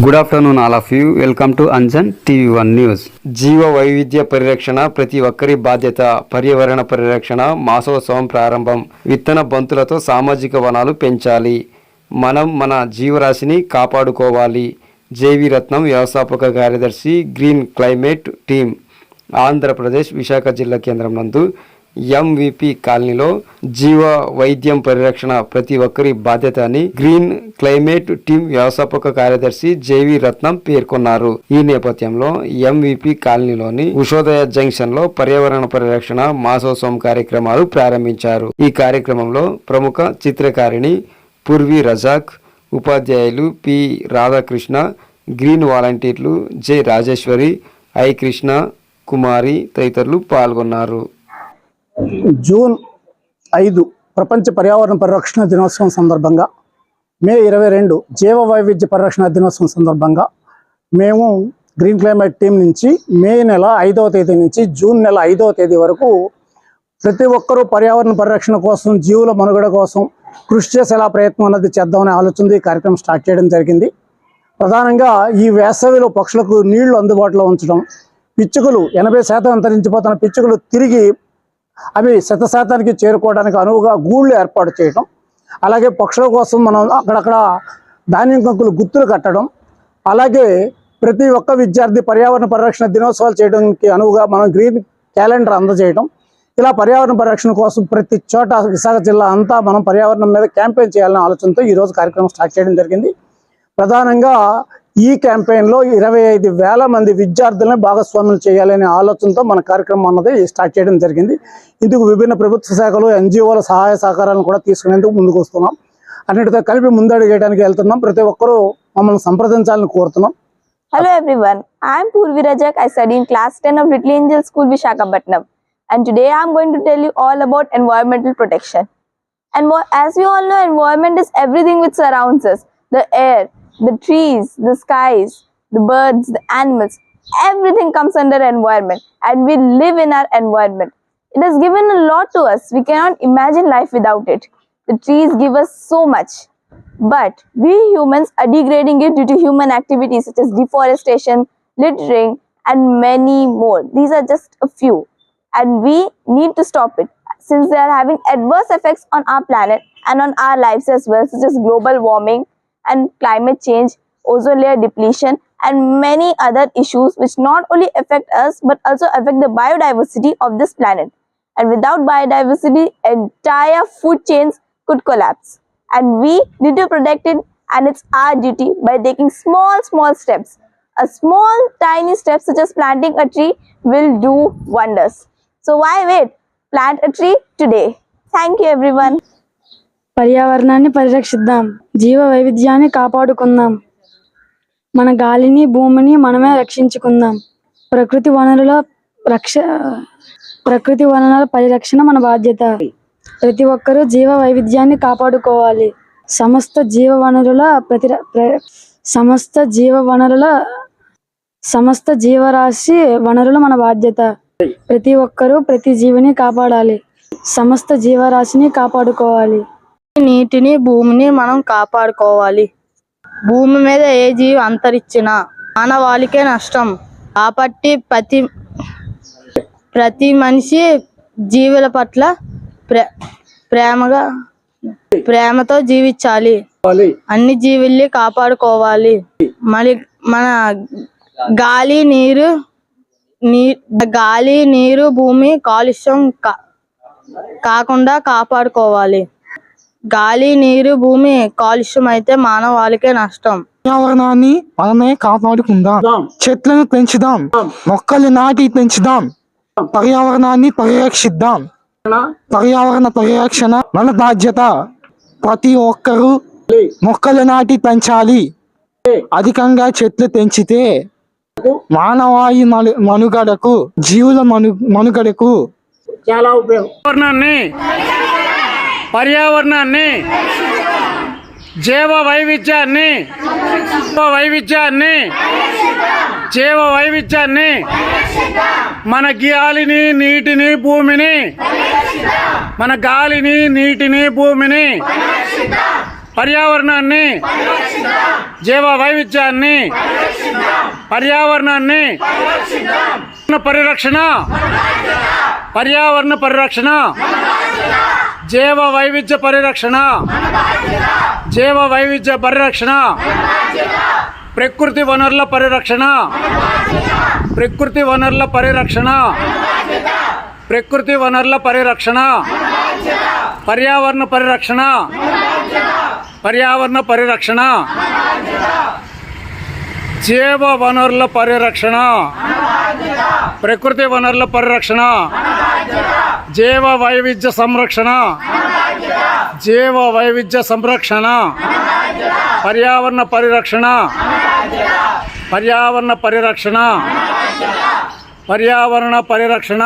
Good afternoon all of you. Welcome to Anjan TV one news. జీవ వైవిధ్య పరిరక్షణ ప్రతి ఒక్కరి బాధ్యత. పర్యావరణ పరిరక్షణ మాసోత్సవం ప్రారంభం. విత్తన బంతులతో సామాజిక వనాలు పెంచాలి. మనం మన జీవరాశిని కాపాడుకోవాలి. జేవి రత్నం వ్యవస్థాపక కార్యదర్శి, green climate team, Andhra Pradesh Visakha జిల్లా కేంద్రం నందు ఎంవిపి కాలనీలో జీవ వైద్యం పరిరక్షణ ప్రతి ఒక్కరి బాధ్యత అని గ్రీన్ క్లైమేట్ టీమ్ వ్యవస్థాపక కార్యదర్శి జేవి రత్నం పేర్కొన్నారు. ఈ నేపథ్యంలో ఎంవిపి కాలనీలోని ఉషోదయ జంక్షన్ లో పర్యావరణ పరిరక్షణ మాసోత్సవం కార్యక్రమాలు ప్రారంభించారు. ఈ కార్యక్రమంలో ప్రముఖ చిత్రకారిణి పూర్వి రజాక్, ఉపాధ్యాయులు పి రాధాకృష్ణ, గ్రీన్ వాలంటీర్లు జె రాజేశ్వరి, ఐ కృష్ణ కుమారి తదితరులు పాల్గొన్నారు. జూన్ 5 ప్రపంచ పర్యావరణ పరిరక్షణ దినోత్సవం సందర్భంగా, మే 22 జీవ వైవిధ్య పరిరక్షణ దినోత్సవం సందర్భంగా మేము గ్రీన్ క్లైమేట్ టీం నుంచి మే నెల 5వ తేదీ నుంచి జూన్ నెల 5వ తేదీ వరకు ప్రతి ఒక్కరూ పర్యావరణ పరిరక్షణ కోసం, జీవుల మనుగడ కోసం కృషి చేసేలా ప్రయత్నం అన్నది చేద్దామనే ఆలోచనతో ఈ కార్యక్రమం స్టార్ట్ చేయడం జరిగింది. ప్రధానంగా ఈ వేసవిలో పక్షులకు నీళ్లు అందుబాటులో ఉంచడం, పిచ్చుకలు 80% అంతరించిపోతున్న పిచ్చుకలు తిరిగి అవి 100% చేరుకోవడానికి అనువుగా గూళ్ళు ఏర్పాటు చేయడం, అలాగే పక్షుల కోసం మనం అక్కడక్కడ ధాన్యం కంకులు గుర్తులు కట్టడం, అలాగే ప్రతి ఒక్క విద్యార్థి పర్యావరణ పరిరక్షణ దినోత్సవాలు చేయడానికి అనువుగా మనం గ్రీన్ క్యాలెండర్ అందజేయడం, ఇలా పర్యావరణ పరిరక్షణ కోసం ప్రతి చోట విశాఖ జిల్లా అంతా మనం పర్యావరణం మీద క్యాంపెయిన్ చేయాలనే ఆలోచనతో ఈరోజు కార్యక్రమం స్టార్ట్ చేయడం జరిగింది. ప్రధానంగా ఈ క్యాంపెయిన్లో 25,000 మంది విద్యార్థులను భాగస్వాములు చేయాలనే ఆలోచనతో మన కార్యక్రమం అన్నది స్టార్ట్ చేయడం జరిగింది. ఇందుకు విభిన్న ప్రభుత్వ శాఖలు, ఎన్జిఓల సహాయ సహకారాలను కూడా తీసుకునేందుకు ముందుకు వస్తున్నాం. అన్నిటితో కలిపి ముందడుగేయడానికి వెళ్తున్నాం. ప్రతి ఒక్కరూ మమ్మల్ని సంప్రదించాలని కోరుతున్నాం. Hello everyone, I am Purvi Rajak. I study in class 10 of Little Angel School, Visakhapatnam. And today I am going to tell you all about environmental protection. And as we all know, environment is everything which surrounds us. The air, the trees, the skies, the birds, the animals, everything comes under environment, and we live in our environment. It has given a lot to us. We cannot imagine life without it. The trees give us so much, but we humans are degrading it due to human activities such as deforestation, littering, and many more. These are just a few, and we need to stop it since they are having adverse effects on our planet and on our lives as well, such as global warming and climate change, ozone layer depletion, and many other issues which not only affect us but also affect the biodiversity of this planet. And without biodiversity, entire food chains could collapse. And we need to protect it, and it's our duty by taking small steps. A small tiny step such as planting a tree will do wonders. So why wait? Plant a tree today. Thank you everyone. పర్యావరణాన్ని పరిరక్షిద్దాం, జీవ వైవిధ్యాన్ని కాపాడుకుందాం, మన గాలిని భూమిని మనమే రక్షించుకుందాం. ప్రకృతి వనరుల పరిరక్షణ మన బాధ్యత. ప్రతి ఒక్కరూ జీవ వైవిధ్యాన్ని కాపాడుకోవాలి. సమస్త జీవరాశి వనరులు మన బాధ్యత. ప్రతి ఒక్కరూ ప్రతి జీవిని కాపాడాలి. సమస్త జీవరాశిని కాపాడుకోవాలి. నీటిని, భూమిని మనం కాపాడుకోవాలి. భూమి మీద ఏ జీవి అంతరించినా మానవాళికే నష్టం. కాబట్టి ప్రతి మనిషి జీవుల పట్ల ప్రేమతో జీవించాలి. అన్ని జీవుల్ని కాపాడుకోవాలి. మళ్ళీ మన గాలి నీరు భూమి కాలుష్యం కాకుండా కాపాడుకోవాలి. గాలి నీరు భూమి కాలుష్యం అయితే మానవాళికే నష్టం. పర్యావరణాన్ని మనమే కాపాడుకుందాం. చెట్లను పెంచుదాం, మొక్కలు నాటి పెంచుదాం, పర్యావరణాన్ని పరిరక్షిద్దాం. పర్యావరణ పరిరక్షణ మన బాధ్యత. ప్రతి ఒక్కరూ మొక్కలు నాటి పెంచాలి. అధికంగా చెట్లు పెంచితే మానవాళి మనుగడకు, జీవుల మనుగడకు చాలా ఉపయోగం. పర్యావరణాన్ని, జీవ వైవిధ్యాన్ని, మన గాలిని, నీటిని, భూమిని పర్యావరణాన్ని జీవ వైవిధ్యాన్ని పర్యావరణాన్ని పరిరక్షణ పర్యావరణ పరిరక్షణ జీవ వైవిధ్య పరిరక్షణ జీవ వైవిధ్య పరిరక్షణ ప్రకృతి వనరుల పరిరక్షణ ప్రకృతి వనరుల పరిరక్షణ ప్రకృతి వనరుల పరిరక్షణ పర్యావరణ పరిరక్షణ పర్యావరణ పరిరక్షణ జీవ వనరుల పరిరక్షణ ప్రకృతి వనరుల పరిరక్షణ జీవ వైవిధ్య సంరక్షణ జీవ వైవిధ్య సంరక్షణ పర్యావరణ పరిరక్షణ పర్యావరణ పరిరక్షణ పర్యావరణ పరిరక్షణ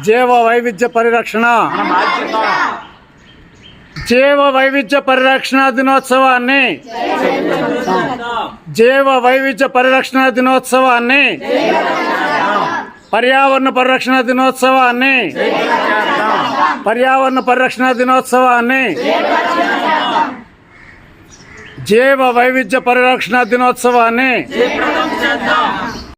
జీవ వైవిధ్య పరిరక్షణ జీవ వైవిధ్య పరిరక్షణ దినోత్సవాన్ని జీవ వైవిధ్య పరిరక్షణ దినోత్సవాన్ని పర్యావరణ పరిరక్షణ దినోత్సవాన్ని పర్యావరణ పరిరక్షణ దినోత్సవాన్ని జీవ వైవిధ్య పరిరక్షణ దినోత్సవాన్ని